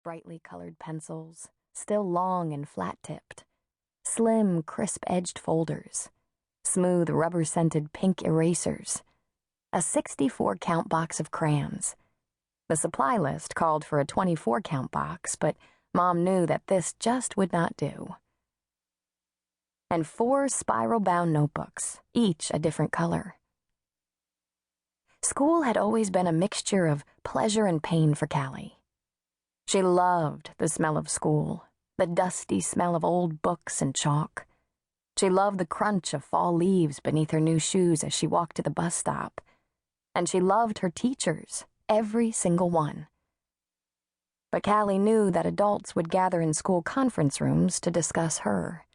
brightly colored pencils, still long and flat-tipped, slim, crisp-edged folders, smooth rubber-scented pink erasers, a 64-count box of crayons. The supply list called for a 24-count box, but Mom knew that this just would not do. And 4 spiral-bound notebooks, each a different color. School had always been a mixture of pleasure and pain for Calli. She loved the smell of school, the dusty smell of old books and chalk. She loved the crunch of fall leaves beneath her new shoes as she walked to the bus stop. And she loved her teachers, every single one. But Calli knew that adults would gather in school conference rooms to discuss her.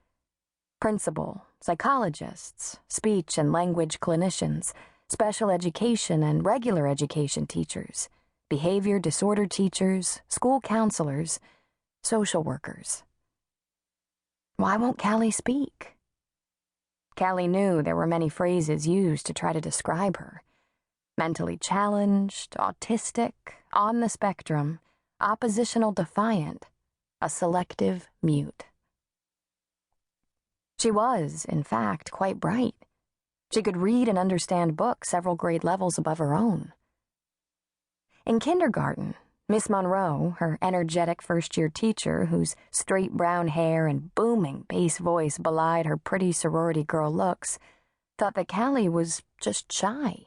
Principal, psychologists, speech and language clinicians, special education and regular education teachers, behavior disorder teachers, school counselors, social workers. Why won't Calli speak? Calli knew there were many phrases used to try to describe her. Mentally challenged, autistic, on the spectrum, oppositional defiant, a selective mute. She was, in fact, quite bright. She could read and understand books several grade levels above her own. In kindergarten, Miss Monroe, her energetic first-year teacher, whose straight brown hair and booming bass voice belied her pretty sorority girl looks, thought that Calli was just shy.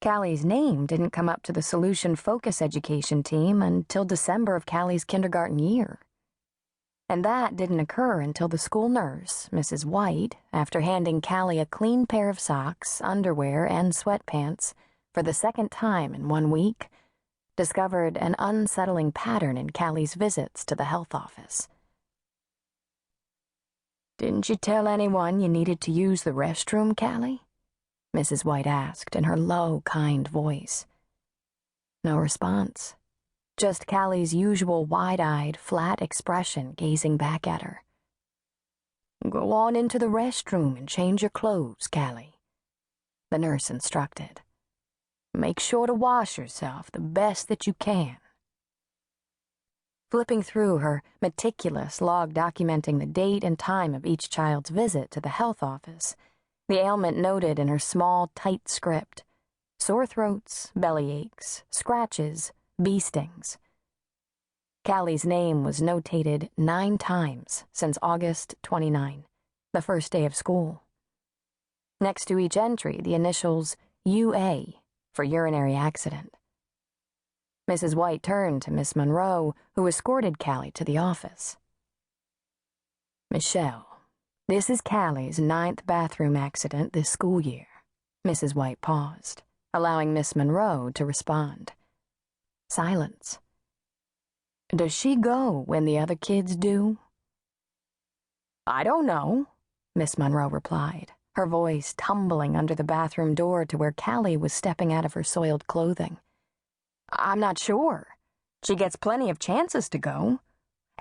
Calli's name didn't come up to the Solution Focus Education team until December of Calli's kindergarten year. And that didn't occur until the school nurse, Mrs. White, after handing Calli a clean pair of socks, underwear, and sweatpants for the second time in 1 week, discovered an unsettling pattern in Calli's visits to the health office. "Didn't you tell anyone you needed to use the restroom, Calli?" Mrs. White asked in her low, kind voice. No response. Just Calli's usual wide-eyed, flat expression gazing back at her. "Go on into the restroom and change your clothes, Calli," the nurse instructed. "Make sure to wash yourself the best that you can." Flipping through her meticulous log documenting the date and time of each child's visit to the health office, the ailment noted in her small, tight script: sore throats, belly aches, scratches, bee stings. Calli's name was notated 9 times since August 29, the first day of school. Next to each entry, the initials UA for urinary accident. Mrs. White turned to Miss Monroe, who escorted Calli to the office. "Michelle, this is Calli's 9th bathroom accident this school year." Mrs. White paused, allowing Miss Monroe to respond. Silence. "Does she go when the other kids do?" "I don't know," Miss Monroe replied, her voice tumbling under the bathroom door to where Calli was stepping out of her soiled clothing. "I'm not sure. She gets plenty of chances to go,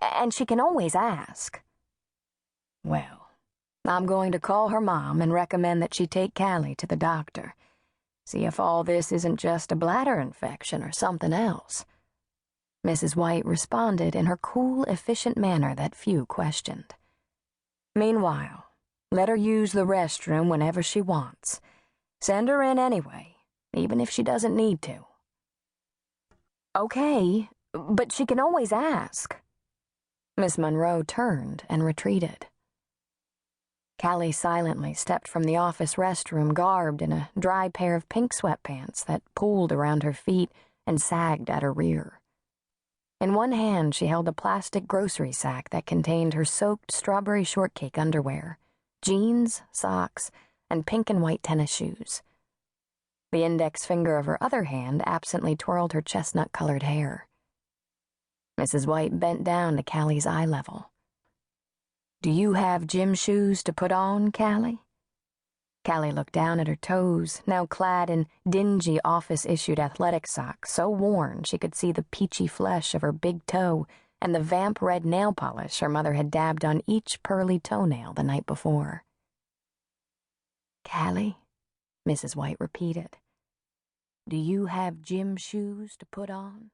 and she can always ask." "Well, I'm going to call her mom and recommend that she take Calli to the doctor. See if all this isn't just a bladder infection or something else." Mrs. White responded in her cool, efficient manner that few questioned. "Meanwhile, let her use the restroom whenever she wants. Send her in anyway, even if she doesn't need to." "Okay, but she can always ask." Miss Monroe turned and retreated. Calli silently stepped from the office restroom garbed in a dry pair of pink sweatpants that pooled around her feet and sagged at her rear. In one hand, she held a plastic grocery sack that contained her soaked strawberry shortcake underwear, jeans, socks, and pink and white tennis shoes. The index finger of her other hand absently twirled her chestnut-colored hair. Mrs. White bent down to Calli's eye level. "Do you have gym shoes to put on, Calli?" Calli looked down at her toes, now clad in dingy office-issued athletic socks so worn she could see the peachy flesh of her big toe and the vamp-red nail polish her mother had dabbed on each pearly toenail the night before. "Calli," Mrs. White repeated, "do you have gym shoes to put on?"